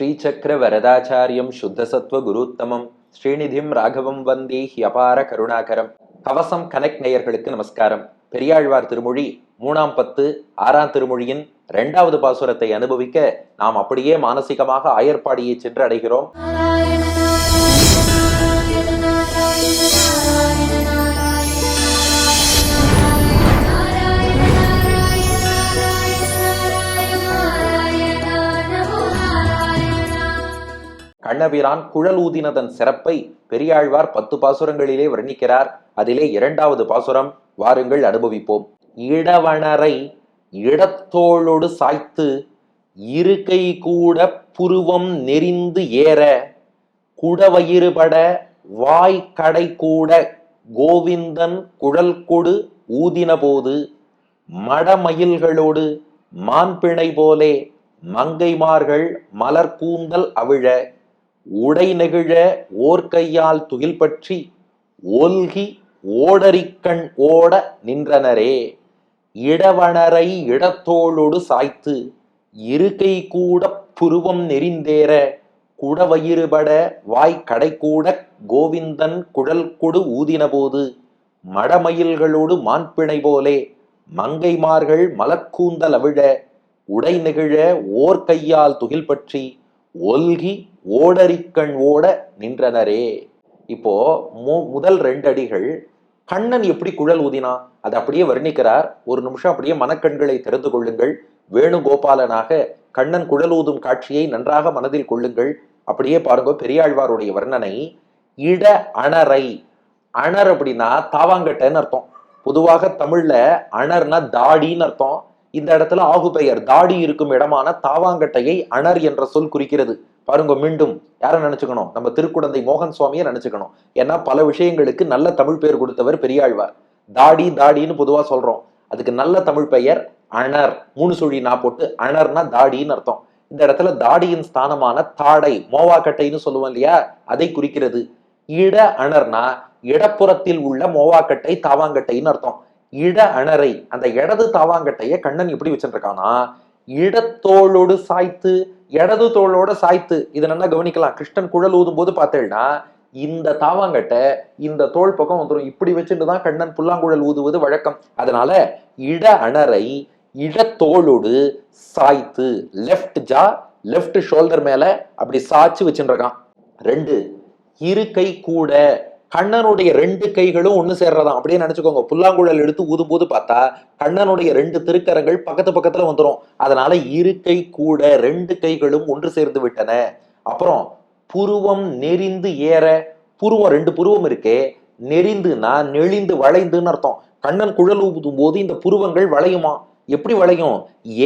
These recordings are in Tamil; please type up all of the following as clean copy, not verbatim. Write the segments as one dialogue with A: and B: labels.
A: ஸ்ரீசக்கர வரதாச்சாரியம் சுத்தசத்வ குருத்தமம் ஸ்ரீநிதிம் ராகவம் வந்தே ஹியபார கருணாகரம். கவசம் கனெக்ட் நேயர்களுக்கு நமஸ்காரம். பெரியாழ்வார் திருமொழி 3ஆம் பத்து 6ஆம் திருமொழியின் 2வது பாசுரத்தை அனுபவிக்க நாம் அப்படியே மானசீகமாக ஆயர்பாடியை சென்று அடைகிறோம். கண்ணபிரான் குழல் ஊதினதன் சிறப்பை பெரியாழ்வார் 10 பாசுரங்களிலே வர்ணிக்கிறார். அதிலே 2வது பாசுரம் வாருங்கள் அனுபவிப்போம். இடவணரை இடத்தோளொடு சாய்த்து இருக்கை கூட புருவம் நெறிந்து ஏற குடவயிறுபட வாய் கடை கூட கோவிந்தன் குழல் கொடு ஊதின போது மடமயில்களோடு மான்பிணை போலே மங்கைமார்கள் மலர் கூந்தல் அவிழ உடை நெகிழ ஓர் கையால் துகில் பற்றி ஒல்கி ஓடரிக்கண் ஓட நின்றனரே. இடவணரை இடத்தோளொடு சாய்த்து இருக்கை கூட புருவம் நெறிந்தேற குடவயிறுபட வாய் கடை கூட கோவிந்தன் குழல் கொடு ஊதின போது மடமயில்களோடு மான்பிணை போலே மங்கைமார்கள் மலர்கூந்தல் அவிழ உடை நெகிழ ஓர் கையால் துகில் பற்றி ஒல்கி ஓடரிக்கண் ஓட நின்றனரே. இப்போ முதல் 2 அடிகள் கண்ணன் எப்படி குழல் ஊதினா அதை அப்படியே வர்ணிக்கிறார். ஒரு நிமிஷம் அப்படியே மனக்கண்களை திறந்து கொள்ளுங்கள். வேணுகோபாலனாக கண்ணன் குழல் ஊதும் காட்சியை நன்றாக மனதில் கொள்ளுங்கள். அப்படியே பாருங்க பெரியாழ்வாருடைய வர்ணனை. இட அணரை, அணர் அப்படின்னா தாவாங்கட்டன்னு அர்த்தம். பொதுவாக தமிழ்ல அணர்னா தாடின்னு அர்த்தம். இந்த இடத்துல ஆகு பெயர் தாடி இருக்கும் இடமான தாவாங்கட்டையை அணர் என்ற சொல் குறிக்கிறது. பாருங்க, மீண்டும் யாரை நினைச்சுக்கணும்? நம்ம திருக்குடந்தை மோகன் சுவாமியை நினைச்சுக்கணும். ஏன்னா பல விஷயங்களுக்கு நல்ல தமிழ் பெயர் கொடுத்தவர் பெரியாழ்வார். தாடி தாடின்னு பொதுவா சொல்றோம், அதுக்கு நல்ல தமிழ் பெயர் அணர். 3 சுழி நா போட்டு அணர்னா தாடின்னு அர்த்தம். இந்த இடத்துல தாடியின் ஸ்தானமான தாடை மோவாக்கட்டைன்னு சொல்லுவோம் இல்லையா, அதை குறிக்கிறது. இட அணர்னா இடப்புறத்தில் உள்ள மோவாக்கட்டை தாவாங்கட்டைன்னு அர்த்தம். இட அணரை, அந்த இடது தாவாங்கட்டைய கண்ணன் எப்படி வச்சுருக்கானா இடத்தோளோடு சாய்த்து, இடது தோளோட சாய்த்து. இதை நல்லா கவனிக்கலாம். கிருஷ்ணன் குழல் ஊதும் போது பார்த்தேன்னா இந்த தாவாங்கட்டை இந்த தோள் பக்கம் வந்துடும். இப்படி வச்சுட்டு தான் கண்ணன் புல்லாங்குழல் ஊதுவது வழக்கம். அதனால இட அணரை இடத்தோளோடு சாய்த்து, லெஃப்ட் ஜா லெஃப்ட் ஷோல்டர் மேல அப்படி சாய்ச்சு வச்சுருக்கான். 2 இருக்கை கூட, கண்ணனுடைய 2 கைகளும் ஒண்ணு சேர்றதான். அப்படியே நினைச்சுக்கோங்க. புல்லாங்குழல் எடுத்து ஊதும் போது பார்த்தா கண்ணனுடைய 2 திருக்கரங்கள் பக்கத்துல வந்துடும். அதனால இருக்கை கூட 2 கைகளும் ஒன்று சேர்ந்து விட்டன. அப்புறம் புருவம் நெறிந்து ஏற, புருவம் 2 புருவம் இருக்கே, நெறிந்துனா நெளிந்து வளைந்துன்னு அர்த்தம். கண்ணன் குழல் ஊதும் போது இந்த புருவங்கள் வளையுமா? எப்படி வளையும்?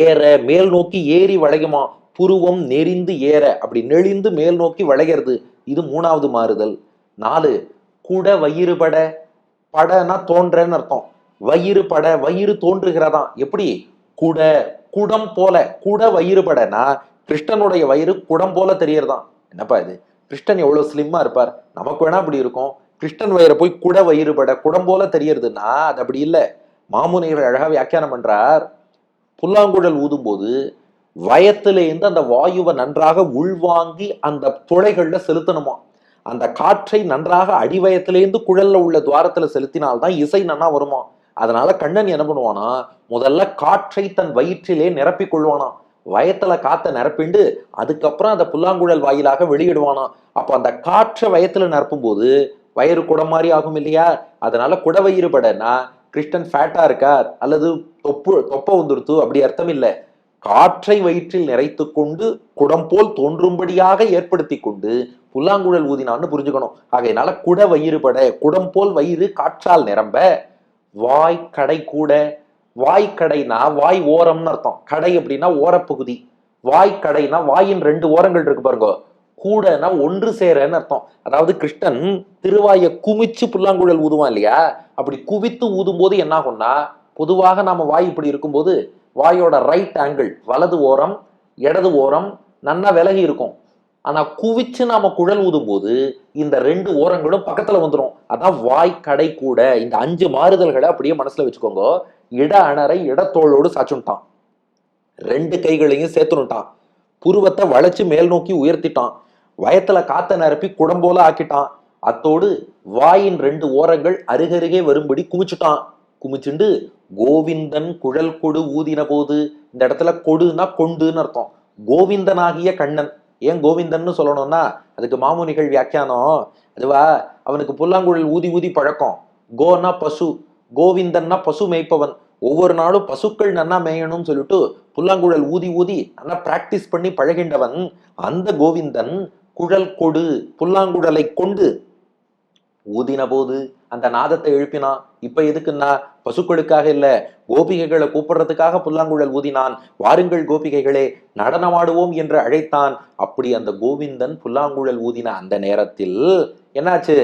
A: ஏற, மேல் நோக்கி ஏறி வளையுமா. புருவம் நெறிந்து ஏற, அப்படி நெளிந்து மேல் நோக்கி வளைகிறது. இது 3வது மாறுதல். 4 குட வயிறுபட, படனா தோன்றன்னு அர்த்தம். வயிறுபட, வயிறு தோன்றுகிறதாம். எப்படி? குட, குடம் போல. குட வயிறுபடனா கிருஷ்ணனுடைய வயிறு குடம் போல தெரியறதாம். என்னப்பா இது, கிருஷ்ணன் எவ்வளவு ஸ்லிம்மா இருப்பார், நமக்கு வேணா அப்படி இருக்கும். கிருஷ்ணன் வயிறை போய் குட வயிறுபட குடம் போல தெரியறதுன்னா அது அப்படி இல்லை. மாமுனிவர் அழகா வியாக்கியானம் பண்றார். புல்லாங்குழல் ஊதும் போது வயத்திலேருந்து அந்த வாயுவை நன்றாக உள்வாங்கி அந்த துளைகள்ல செலுத்தணுமா. அந்த காற்றை நன்றாக அடிவயத்திலேருந்து குழல்ல உள்ள துவாரத்துல செலுத்தினால்தான் இசை நன்னா வருமா. அதனால கண்ணன் என்ன பண்ணுவானா, முதல்ல காற்றை தன் வயிற்றிலே நிரப்பிக் கொள்வானா. வயத்துல காத்த நிரப்பிண்டு அதுக்கப்புறம் அந்த புல்லாங்குழல் வாயிலாக வெளியிடுவானா. அப்ப அந்த காற்றை வயத்துல நிரப்பும் போது வயிறு குடம் மாதிரி ஆகும் இல்லையா. அதனால குடவயிறுபடனா கிருஷ்ணன் ஃபேட்டா இருக்கார் அல்லது தொப்ப வந்துருத்து, அப்படி அர்த்தம் இல்லை. காற்றை வயிற்றில் நிறைத்து கொண்டு குடம் போல் தோன்றும்படியாக ஏற்படுத்தி கொண்டு புல்லாங்குழல் ஊதினான்னு புரிஞ்சுக்கணும். ஆகையினால குட வயிறுபட, குடம் போல் வயிறு காற்றால் நிரம்ப. வாய் கடை கூட, வாய் கடைனா வாய் ஓரம்னு அர்த்தம். கடை அப்படின்னா ஓரப்பகுதி. வாய் கடைனா வாயின் 2 ஓரங்கள் இருக்கு பாருங்க. கூடனா ஒன்று சேரன்னு அர்த்தம். அதாவது கிருஷ்ணன் திருவாயை குமிச்சு புல்லாங்குழல் ஊதுவான் இல்லையா, அப்படி குவித்து ஊதும் போது என்ன ஆகும்னா, பொதுவாக நாம வாய் இப்படி இருக்கும்போது வாயோட ரைட் ஆங்கிள், வலது ஓரம் இடது ஓரம் நன்னா விலகி இருக்கும். ஆனா குவிச்சு நாம குழல் ஊதும் போது இந்த 2 ஓரங்களும் பக்கத்துல வந்துடும். அதான் வாய் கடை கூட. இந்த 5 மாறுதல்களை அப்படியே மனசுல வச்சுக்கோங்க. இட அணரை இடத்தோளோடு சாச்சுட்டான், 2 கைகளையும் சேர்த்துனுட்டான். புருவத்தை வளைச்சு மேல் நோக்கி உயர்த்திட்டான். வயத்துல காத்த நிரப்பி குடம்போல ஆக்கிட்டான். அத்தோடு வாயின் 2 ஓரங்கள் அருகருகே வரும்படி குமிச்சுட்டான். குமிச்சுண்டு கோவிந்தன் குழல் கொடு ஊதின போது, இந்த இடத்துல கொடுன்னா கொண்டுன்னு அர்த்தம். கோவிந்தனாகிய கண்ணன். ஏன் கோவிந்தன்னு சொல்லணும்னா அதுக்கு மாமுனிகள் வியாக்கியானம், அதுவா அவனுக்கு புல்லாங்குழல் ஊதி ஊதி பழக்கம். கோனா பசு, கோவிந்தன்னா பசு மேய்ப்பவன். ஒவ்வொரு நாளும் பசுக்கள் நன்னா மேயணும்னு சொல்லிட்டு புல்லாங்குழல் ஊதி ஊதி நல்லா பிராக்டிஸ் பண்ணி பழகின்றவன். அந்த கோவிந்தன் குழல் கொடு, புல்லாங்குழலை கொண்டு ஊதின போது அந்த நாதத்தை எழுப்பினான். இப்ப எதுக்குன்னா பசுக்களுக்காக இல்ல, கோபிகைகளை கூப்பிடுறதுக்காக புல்லாங்குழல் ஊதினான். வாருங்கள் கோபிகைகளே நடனமாடுவோம் என்று அழைத்தான். அப்படி அந்த கோவிந்தன் புல்லாங்குழல் ஊதின அந்த நேரத்தில் என்னாச்சு,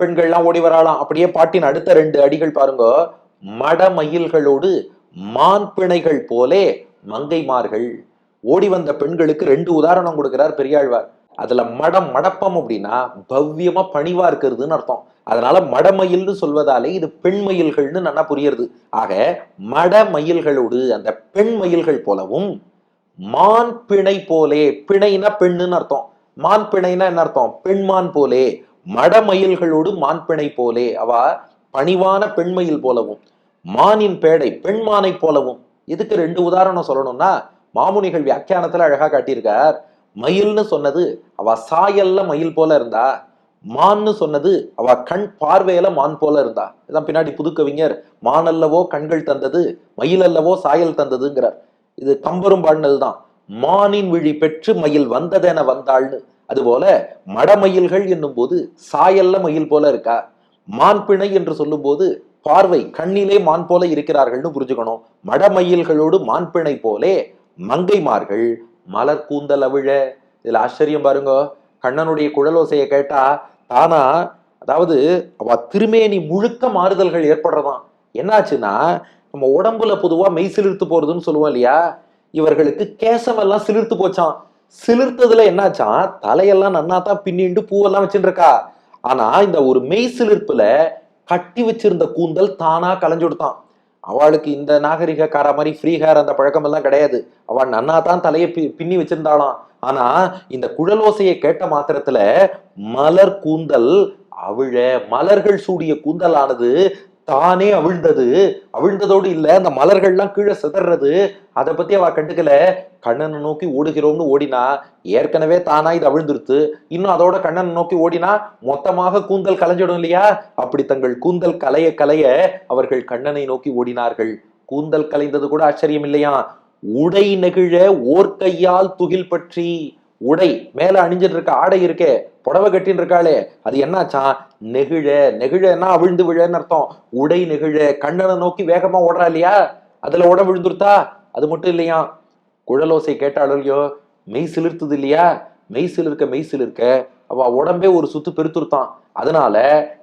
A: பெண்கள்லாம் ஓடி வராலாம். அப்படியே பாட்டின் அடுத்த 2 அடிகள் பாருங்க. மடமயில்களோடு மான் பிணைகள் போலே மங்கைமார்கள். ஓடி வந்த பெண்களுக்கு 2 உதாரணம் கொடுக்கிறார் பெரியாழ்வார். அதுல மடப்பம் அப்படின்னா பவ்யமா பணிவா இருக்கிறதுன்னு அர்த்தம். அதனால மடமயில்னு சொல்வதாலே இது பெண் மயில்கள்னு நல்லா புரியுது. ஆக மடமயில்களோடு அந்த பெண் மயில்கள் போலவும், மான் பிணை போலே, பிணைனா பெண்ணுன்னு அர்த்தம், மான் பிணைனா என்ன அர்த்தம், பெண்மான் போலே, மடமயில்களோடு மான் பிணை போலே, அவ பணிவான பெண்மயில் போலவும், மானின் பேடை பெண்மானை போலவும். இதுக்கு 2 உதாரணம் சொல்லணும்னா மாமுனிகள் வியாக்கியானத்துல அழகா காட்டியிருக்கார். மயில்னு சொன்னது அவ சாயல்ல மயில் போல இருந்தா, மான்னு சொன்னது அவ கண் பார்வையில மான் போல இருந்தா. இதான் பின்னாடி புதுக்கவிஞர் மான் அல்லவோ கண்கள் தந்தது, மயில் அல்லவோ சாயல் தந்ததுங்கிறார். இது கம்பரும் பாடினதுதான். மானின் விழி பெற்று மயில் வந்ததென வந்தாள்னு. அதுபோல மடமயில்கள் என்னும் போது சாயல்ல மயில் போல இருக்கா, மான் பிணை என்று சொல்லும் போது பார்வை கண்ணிலே மான் போல இருக்கிறார்கள்னு புரிஞ்சுக்கணும். மடமயில்களோடு மான் பிணை போலே மங்கைமார்கள் மலர் கூந்தல் அவிழ. இதுல ஆச்சரியம் பாருங்க. கண்ணனுடைய குழலோசையை கேட்டா தானா, அதாவது அவ திருமேனி முழுக்க மாறுதல்கள் ஏற்படுறதாம். என்னாச்சுன்னா நம்ம உடம்புல பொதுவா மெய் சிலிர்த்து போறதுன்னு சொல்லுவோம் இல்லையா, இவர்களுக்கு கேசம் எல்லாம் சிலிர்த்து போச்சான். சிலிர்த்ததுல என்னாச்சான், தலையெல்லாம் நன்னாதான் பின்னிண்டு பூவெல்லாம் வச்சுட்டு இருக்கா. ஆனா இந்த ஒரு மெய் சிலிர்ப்புல கட்டி வச்சிருந்த கூந்தல் தானா கலைஞ்சுடுத்தான். அவளுக்கு இந்த நாகரிகக்கார மாதிரி ஃப்ரீ ஹேர் அந்த பழக்கம் எல்லாம் கிடையாது. அவள் நன்னா தான் தலையை பின்னி வச்சிருந்தாளாம். ஆனா இந்த குழலோசையை கேட்ட மாத்திரத்துல மலர் கூந்தல் அவிழ, மலர்கள் சூடிய கூந்தலானது தானே அவிழ்ந்தது. அவிழ்ந்ததோடு இல்ல, அந்த மலர்கள்லாம் கீழே சிதறது. அதை பத்தி அவ கண்டுக்கல. கண்ணனை நோக்கி ஓடுகிறோம்னு ஓடினா ஏற்கனவே தானா இது அவிழ்ந்துருத்து. இன்னும் அதோட கண்ணனை நோக்கி ஓடினா மொத்தமாக கூந்தல் கலைஞ்சிடும் இல்லையா. அப்படி தங்கள் கூந்தல் கலைய கலைய அவர்கள் கண்ணனை நோக்கி ஓடினார்கள். கூந்தல் கலைந்தது கூட ஆச்சரியம் இல்லையா. உடை நெகிழ ஓர்கையால் துகில் பற்றி. உடை மேல அணிஞ்சிட்டு இருக்க ஆடை இருக்கே, புடவை கட்டின்னு இருக்காளே, அது என்னாச்சான், நெகிழ. நெகிழன்னா அவிழ்ந்து விழன்னு அர்த்தம். உடை நெகிழ, கண்ணனை நோக்கி வேகமா ஓடுறா இல்லையா, அதுல ஓட விழுந்துருத்தா. அது மட்டும் இல்லையா, குழலோசை கேட்டாலும் இல்லையோ மெய் சிலிர்த்தது இல்லையா, மெய் சிலிர்க்க அவ உடம்பே ஒரு சுத்து பெருத்துருத்தான். அதனால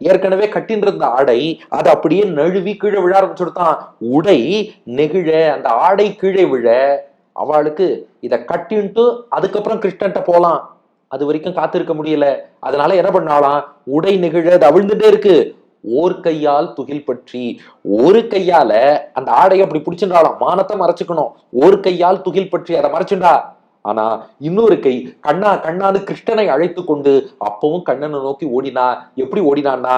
A: ஏற்கனவே கட்டின்னு இருந்த ஆடை அது அப்படியே நழுவி கீழே விழ ஆரம்பிச்சுடுத்தான். உடை நெகிழ, அந்த ஆடை கீழே விழ. அவளுக்கு இத கட்டின்ட்டு அதுக்கப்புறம் கிருஷ்ணன்ட்ட போலாம், அது வரைக்கும் காத்திருக்க முடியல. அதனால என்ன பண்ணாலாம், உடை நெகிழ அது அவிழ்ந்துட்டே இருக்கு. ஓர் கையால் துகில் பற்றி, ஒரு கையால அந்த ஆடையை அப்படி பிடிச்சுட்டாலாம். மானத்தை மறைச்சுக்கணும். ஒரு கையால் துகில் பற்றி அதை மறைச்சுண்டா. ஆனா இன்னொரு கை கண்ணா கண்ணான்னு கிருஷ்ணனை அழைத்து கொண்டு அப்பவும் கண்ணனை நோக்கி ஓடினா. எப்படி ஓடினான்னா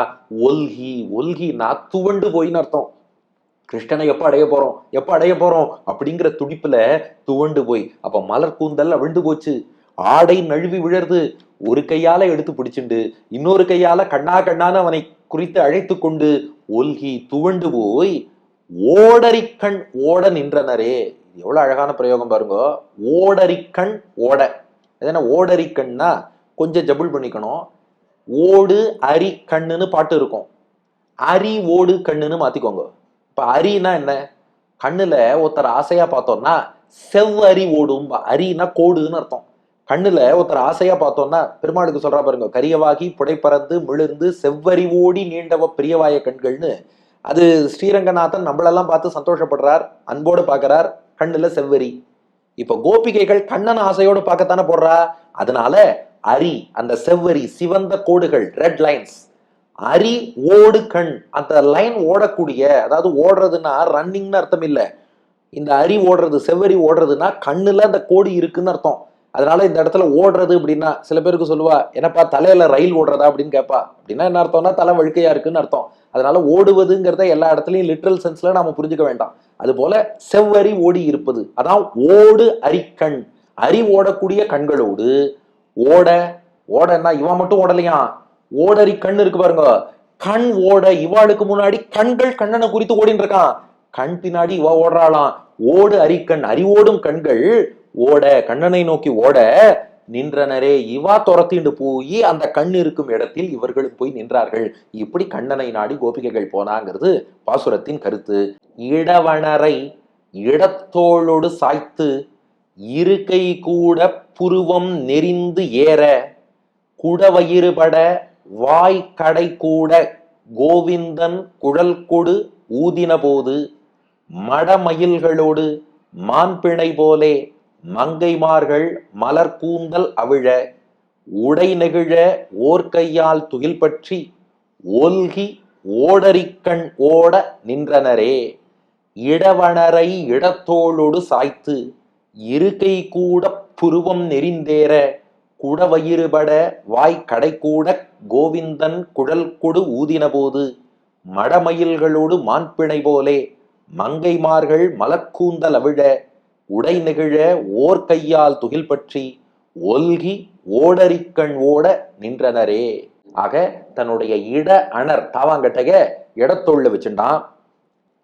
A: ஒல்கி, ஒல்கினா துவண்டு போயின்னு அர்த்தம். கிருஷ்ணனை எப்ப அடைய போறோம் அப்படிங்கிற துடிப்புல துவண்டு போய் அப்ப மலர் கூந்தல் அவிழ்ந்து போச்சு. ஆடை நழுவி விழறது. ஒரு கையால எடுத்து பிடிச்சுண்டு இன்னொரு கையால கண்ணா கண்ணான்னு அவனை குறித்து அழைத்து கொண்டு ஒல்கி துவண்டு போய் ஓடரிக்கண் ஓட நின்றனரே. எவ்வளவு அழகான பிரயோகம் பாருங்க. ஓடரிக்கண் ஓட. எதனா ஓடரிக்கண்னா கொஞ்சம் ஜபுள் பண்ணிக்கணும். ஓடு அரி கண்ணுன்னு பாட்டு இருக்கும், அரி ஓடு கண்ணுன்னு மாத்திக்கோங்க. இப்ப அரினா என்ன, கண்ணுல ஒருத்தர் ஆசையா பார்த்தோம்னா செவ்வரி ஓடும். அரினா கோடுன்னு அர்த்தம். கண்ணுல ஒருத்தர் ஆசையா பார்த்தோம்னா பெருமாளுக்கு சொல்றா பாருங்க, கரியவாகி புடைப்பறந்து மிளிர்ந்து செவ்வரி ஓடி நீண்டவ பிரியவாய கண்கள்னு. அது ஸ்ரீரங்கநாதன் நம்மளெல்லாம் பார்த்து சந்தோஷப்படுறார், அன்போடு பாக்குறார், கண்ணுல செவ்வரி. இப்ப கோபிகைகள் கண்ணன் ஆசையோடு பார்க்கத்தானே போடுறா. அதனால அரி அந்த செவ்வரி சிவந்த கோடுகள், ரெட் லைன்ஸ். அரி ஓடு கண், அந்த லைன் ஓடக்கூடிய, அதாவது ஓடுறதுன்னா ரன்னிங்னு அர்த்தம் இல்ல. இந்த அரி ஓடுறது செவ்வரி ஓடுறதுன்னா கண்ணுல அந்த கோடு இருக்குன்னு அர்த்தம். அதனால இந்த இடத்துல ஓடுறது அப்படின்னா சில பேருக்கு சொல்லுவா, என்னப்பா தலையில ரயில் ஓடுறதா அப்படின்னு கேட்பா. அப்படின்னா என்ன அர்த்தம்னா தலை வழுக்கையா இருக்குன்னு அர்த்தம். அதனால ஓடுவதுங்கிறத எல்லா இடத்துலயும் லிட்ரல் சென்ஸ்ல நாம புரிஞ்சுக்க வேண்டாம். அது போல செவ்வரி ஓடி இருப்பது, அதான் ஓடு அரிக்கண். அரி ஓடக்கூடிய கண்களோடு ஓட, ஓடன்னா இவன் மட்டும் ஓடலையா, ஓடரி கண் இருக்கு பாருங்க, கண் ஓட, இவாளுக்கு முன்னாடி கண்கள் கண்ணனை குறித்து ஓடின்னு இருக்கான், கண் பின்னாடி இவ ஓடுறாளாம். ஓடு அரிக்கண், அறிவோடும் கண்கள் ஓட, கண்ணனை நோக்கி ஓட, நின்றனரே, இவா துரத்திண்டு போய் அந்த கண் இருக்கும் இடத்தில் இவர்களும் போய் நின்றார்கள். இப்படி கண்ணனை நாடி கோபிகைகள் போனாங்கிறது பாசுரத்தின் கருத்து. இடவனரை இடத்தோளோடு சாய்த்து இருக்கை கூட புருவம் நெறிந்து ஏற குடவயிறுபட வாய் கடை கூட கோவிந்தன் குழல் கொடு ஊதின போது மடமயில்களோடு மான்பிணை போலே மங்கைமார்கள் மலர் கூந்தல் அவிழ உடை நெகிழ ஓர் கையால் துகில் பற்றி ஒல்கி ஓடரிக்கண் ஓட நின்றனரே. இடவனரை இடத்தோளோடு சாய்த்து இருக்கை கூட புருவம் நெறிந்தேற குடவயிறுபட வாய் கடை கூட கோவிந்தன் குழல் கொடு ஊதின போது மடமயில்களோடு மான்பிணை போலே மங்கைமார்கள் மலர்க்கூந்தல் அவிழ உடை நெகிழ ஓர் கையால் துகில் பற்றி ஒல்கி ஓடரிக்கண் ஓட நின்றனரே. ஆக தன்னுடைய இட அணர் தாவாங்கட்டைய இடத்தோள்ள வச்சுட்டான்.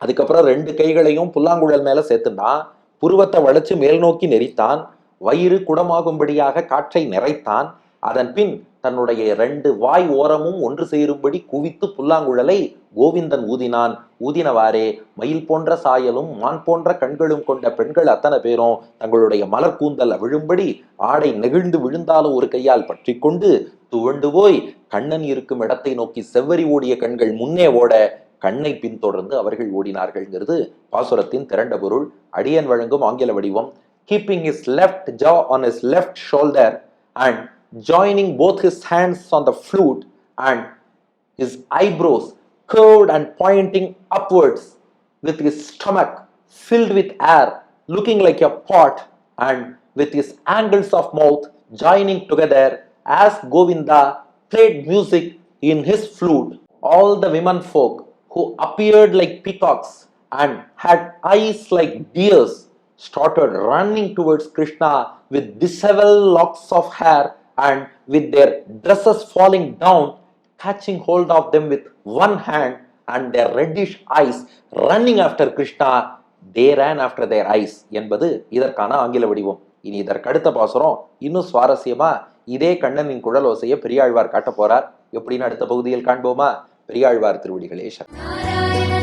A: அதுக்கப்புறம் 2 கைகளையும் புல்லாங்குழல் மேல சேர்த்துட்டான். புருவத்தை வளைச்சு மேல் நோக்கி நெறித்தான். வயிறு குடமாகும்படியாக காற்றை நிறைத்தான். அதன் பின் தன்னுடைய 2 வாய் ஓரமும் ஒன்று சேரும்படி குவித்து புல்லாங்குழலை கோவிந்தன் ஊதினான். ஊதினவாறே மயில் போன்ற சாயலும் மான் போன்ற கண்களும் கொண்ட பெண்கள் அத்தனை பேரும் தங்களுடைய மலர் கூந்தல் விழும்படி ஆடை நெகிழ்ந்து விழுந்தாலும் ஒரு கையால் பற்றி கொண்டு துவண்டு போய் கண்ணன் இருக்கும் இடத்தை நோக்கி செவ்வரி ஓடிய கண்கள் முன்னே ஓட கண்ணை பின்தொடர்ந்து அவர்கள் ஓடினார்கள்ங்கிறது பாசுரத்தின் திரண்ட பொருள். அடியன் வழங்கும் ஆங்கில வடிவம். Keeping his left jaw on his left shoulder and joining both his hands on the flute and his eyebrows curved and pointing upwards, with his stomach filled with air, looking like a pot, and with his angles of mouth joining together as Govinda played music in his flute. All the women folk who appeared like peacocks and had eyes like deers started running towards Krishna with disheveled locks of hair and with their dresses falling down, catching hold of them with one hand, and their reddish eyes running after Krishna. They ran after their eyes என்பது இதற்கான ஆங்கில வடிவம். இனி இதற்கு அடுத்த பாசுரம் இன்னும் சுவாரஸ்யமா இதே கண்ணனின் குழலோசையை பெரியாழ்வார் காட்ட போறார். எப்படின்னு அடுத்த பகுதியில் காண்போமா? பெரியாழ்வார் திருவடிகளே சரணம்.